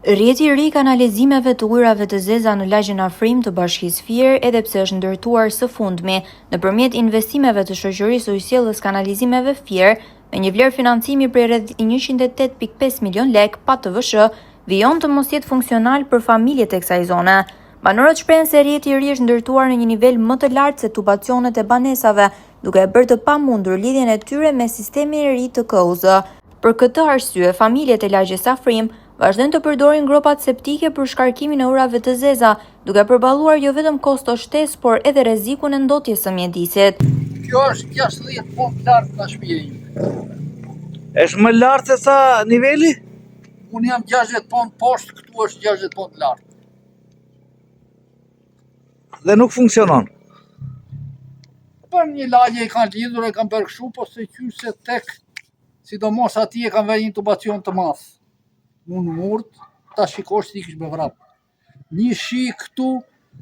Rrjeti i ri i kanalizimeve të ujrave të zeza në lagjen Afrim të Bashkisë Fier, edhe pse është ndërtuar së fundmi nëpërmjet investimeve të shoqërisë ujësjellës kanalizimeve Fier, me një vlerë financimi prej rreth 108.5 milion lek pa TVSH, vijon të mos jetë funksional për familjet e kësaj zone. Banorët shprehen se rrjeti i ri është ndërtuar në një nivel më të lartë se tubacionet e banesave, duke e bërë të pamundur lidhjen e tyre me sistemin e ri të KUZ. Për këtë arsye, familjet e lagjes Afrim vazhdojnë të përdorin gropat septike për shkarkimin e ujrave të zeza, duke përballuar jo vetëm kosto shtesë, por edhe rrezikun e ndotjes së mjedisit. Kjo është 60 pompë lartë nga shtëpia ime. Është më lartë se sa niveli? Unë jam 60 pompë poshtë, këtu është 60 pompë lartë. Dhe nuk funksionon. Për një lagje i kanë lidhur, e kanë bërë kështu, po se qyse tek, sidomos atje e kanë vënë një tubacion të madh. Unë murt, ta shikosh si kish me vrap. Një shi këtu,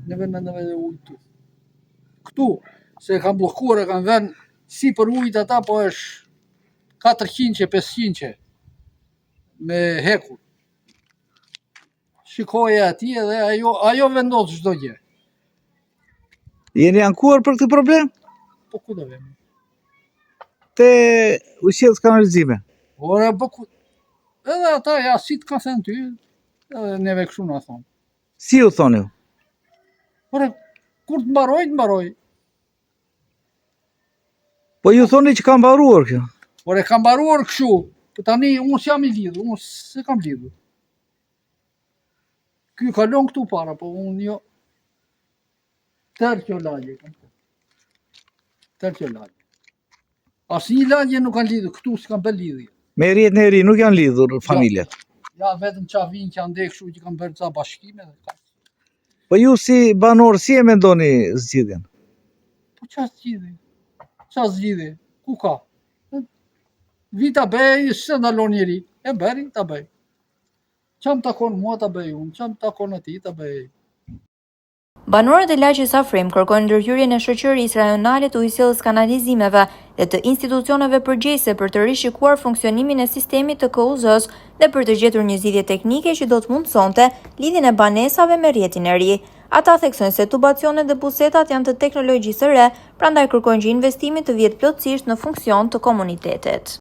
në vend ujtë. Këtu, se kanë bllokuar, e kanë vënë si për ujtë ata, po është 400-500 me hekur. Shikoje atje dhe ajo vendos çdo gjë. Jeni ankuar për këtë problem? Po ku do vemi? Te ujësjellës kanalizime. Ora, po ku? Edhe ata ja si të kanë thënë ty, edhe neve kështu na thonë. Si u thoni? Ora, kur të mbaroj. Po ju thoni që ka mbaruar kjo? Ora, ka mbaruar kështu, po tani unë s'jam i lidhur, unë se kam lidhur. Ky kalon këtu para, po unë jo. Tërë kjo lagje. Tërë kjo lagje. Asnjë lagje nuk kanë lidhur, këtu s'kan bërë lidhje. Me rrjetin e ri nuk janë lidhur familjet. Ja, vetëm qa vinë që ande kështu që kanë bërë ca bashkime dhe. Po ju si banor, si e mendoni zgjidhjen? Po qa zgjidhje? Qa zgjidhje? Ku ka? Vita bëj, se ndalon njeri. E bëri, ta bëj. Qa më takon mua ta bëj unë, qa më takon ati ta bëj. Banorët e lagjes Afrim kërkojnë ndërhyrjen e shoqërisë rajonale të ujësjellës kanalizimeve dhe të institucioneve përgjegjëse për të rishikuar funksionimin e sistemit të KUZ-s dhe për të gjetur një zgjidhje teknike që do të mundsonte lidhjen e banesave me rrjetin e ri. Ata theksojnë se tubacionet dhe busetat janë të teknologjisë së re, prandaj kërkojnë që investimi të vjetë plotësisht në funksion të komunitetit.